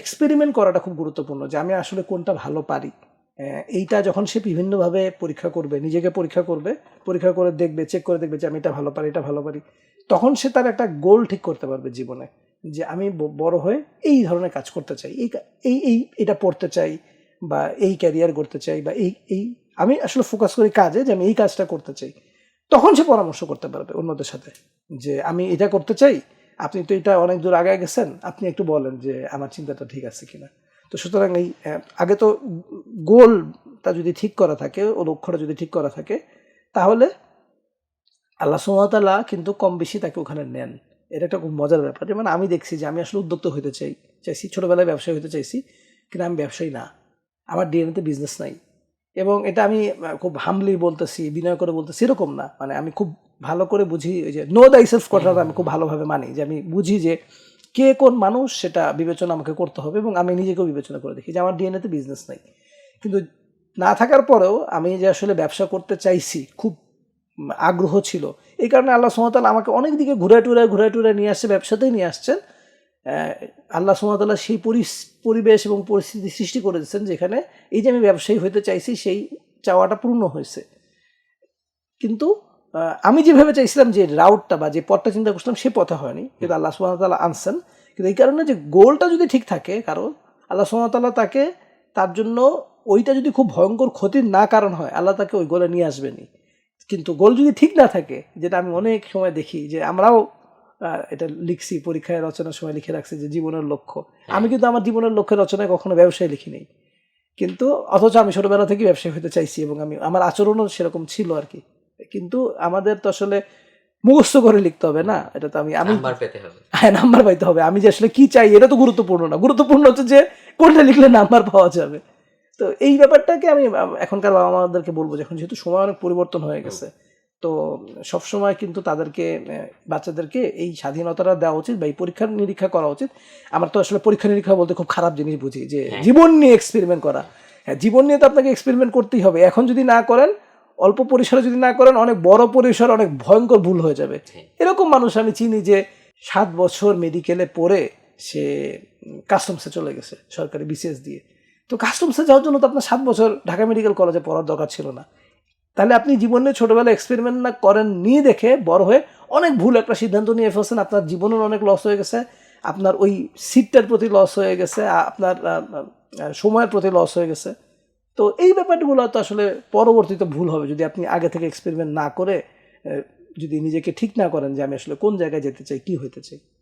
Experiment করাটা খুব গুরুত্বপূর্ণ, যে আমি আসলে কোনটা ভালো পারি। এইটা যখন সে বিভিন্নভাবে পরীক্ষা করবে, নিজেকে পরীক্ষা করবে, পরীক্ষা করে দেখবে, চেক করে দেখবে যে আমি এটা ভালো পারি, এটা ভালো পারি, তখন সে তার একটা গোল ঠিক করতে পারবে জীবনে, যে আমি বড় হয়ে এই ধরনের কাজ করতে চাই, এটা পড়তে চাই, বা এই ক্যারিয়ার করতে চাই, বা এই আমি আসলে ফোকাস করি কাজে, যে আমি এই কাজটা করতে চাই। তখন সে পরামর্শ করতে পারবে অন্যদের সাথে, যে আমি এটা করতে চাই, আপনি তো এটা অনেক দূর আগে গেছেন, আপনি একটু বলেন যে আমার চিন্তাটা ঠিক আছে কিনা। তো সুতরাং এই আগে তো গোলটা যদি ঠিক করা থাকে, ও লক্ষ্যটা যদি ঠিক করা থাকে, তাহলে আল্লাহ সুবহানাহু ওয়া তাআলা কিন্তু কম বেশি তাকে ওখানে নেন। এটা একটা খুব মজার ব্যাপার। যেমন আমি দেখছি যে আমি আসলে উদ্যোক্তা হতে চাইছি, ছোটবেলায় ব্যবসায়ী হতে চাইছি, কিন্তু আমি ব্যবসায়ী না, আমার ডিএনএতে বিজনেস নাই। এবং এটা আমি খুব হামলি বলতেছি, বিনয় করে বলতেছি, এরকম না। মানে আমি খুব ভালো করে বুঝি, ওই যে নো দাই সেলফ কথাটা আমি খুব ভালোভাবে মানি, যে আমি বুঝি যে কে কোন মানুষ সেটা বিবেচনা আমাকে করতে হবে, এবং আমি নিজেকেও বিবেচনা করে দেখি যে আমার ডিএনএতে বিজনেস নাই। কিন্তু না থাকার পরেও আমি যে আসলে ব্যবসা করতে চাইছি, খুব আগ্রহ ছিল, এই কারণে আল্লাহ সুবহানাহু ওয়া তাআলা আমাকে অনেক দিকে ঘুরায় টুরায় নিয়ে আসছে, ব্যবসাতেই নিয়ে আসছেন। আল্লাহ সুবহানাহু ওয়া তাআলা সেই পরিবেশ এবং পরিস্থিতি সৃষ্টি করে দিচ্ছেন, যেখানে এই যে আমি ব্যবসায়ী হতে চাইছি, সেই চাওয়াটা পূর্ণ হয়েছে। কিন্তু আমি যেভাবে চাইছিলাম, যে রাউটটা বা যে পথটা চিন্তা করছিলাম, সে পথে হয়নি, কিন্তু আল্লাহ সুবহানাহু ওয়া তাআলা আনছেন। কিন্তু এই কারণে যে গোলটা যদি ঠিক থাকে কারো, আল্লাহ সুবহানাহু ওয়া তাআলা তাকে, তার জন্য ওইটা যদি খুব ভয়ঙ্কর ক্ষতির না কারণ হয়, আল্লাহ তাকে ওই গোলে নিয়ে আসবেনি। কিন্তু গোল যদি ঠিক না থাকে, যেটা আমি অনেক সময় দেখি, যে আমরাও এটা লিখছি পরীক্ষায়, রচনার সময় লিখে রাখছি যে জীবনের লক্ষ্য। আমি কিন্তু আমার জীবনের লক্ষ্যের রচনায় কখনো ব্যবসায় লিখি নেই, কিন্তু অথচ আমি ছোটবেলা থেকে ব্যবসায়ী হতে চাইছি, এবং আমার আচরণও সেরকম ছিল আর কি। কিন্তু আমাদের তো আসলে মুখস্থ করে লিখতে হবে না, এটা তো আমি নাম্বার পেতে হবে। হ্যাঁ, নাম্বার পাইতে হবে। আমি যে আসলে কি চাই এটা তো গুরুত্বপূর্ণ না, গুরুত্বপূর্ণ হচ্ছে যে কোনটা লিখলে নাম্বার পাওয়া যাবে। তো এই ব্যাপারটাকে আমি এখনকার বাবা মাদেরকে বলবো, যখন যেহেতু সময় অনেক পরিবর্তন হয়ে গেছে, তো সবসময় কিন্তু তাদেরকে, বাচ্চাদেরকে এই স্বাধীনতাটা দেওয়া উচিত, বা এই পরীক্ষা নিরীক্ষা করা উচিত। আমার তো আসলে পরীক্ষা নিরীক্ষা বলতে খুব খারাপ জিনিস বুঝি, যে জীবন নিয়ে এক্সপেরিমেন্ট করা। হ্যাঁ, জীবন নিয়ে তো আপনাকে এক্সপেরিমেন্ট করতেই হবে। এখন যদি না করেন, অল্প পরিসরে যদি না করেন, অনেক বড় পরিসরে অনেক ভয়ঙ্কর ভুল হয়ে যাবে। এরকম মানুষ আমি চিনি, যে 7 বছর মেডিকেলে পড়ে সে কাস্টমসে চলে গেছে সরকারি বিসিএস দিয়ে। তো কাস্টমসে যাওয়ার জন্য তো আপনার 7 বছর ঢাকা মেডিকেল কলেজে পড়ার দরকার ছিল না। তাহলে আপনি জীবনে ছোটবেলায় এক্সপেরিমেন্ট না করেন, নিয়ে দেখে বড় হয়ে অনেক ভুল একটা সিদ্ধান্ত নিয়ে ফেলছেন, আপনার জীবনের অনেক লস হয়ে গেছে, আপনার ওই সিটটার প্রতি লস হয়ে গেছে, আপনার সময়ের প্রতি লস হয়ে গেছে। তো এই ব্যাপারগুলো তো আসলে পরবর্তীতে ভুল হবে, যদি আপনি আগে থেকে এক্সপেরিমেন্ট না করে, যদি নিজেকে ঠিক না করেন যে আমি আসলে কোন জায়গায় যেতে চাই, কি হতে চাই।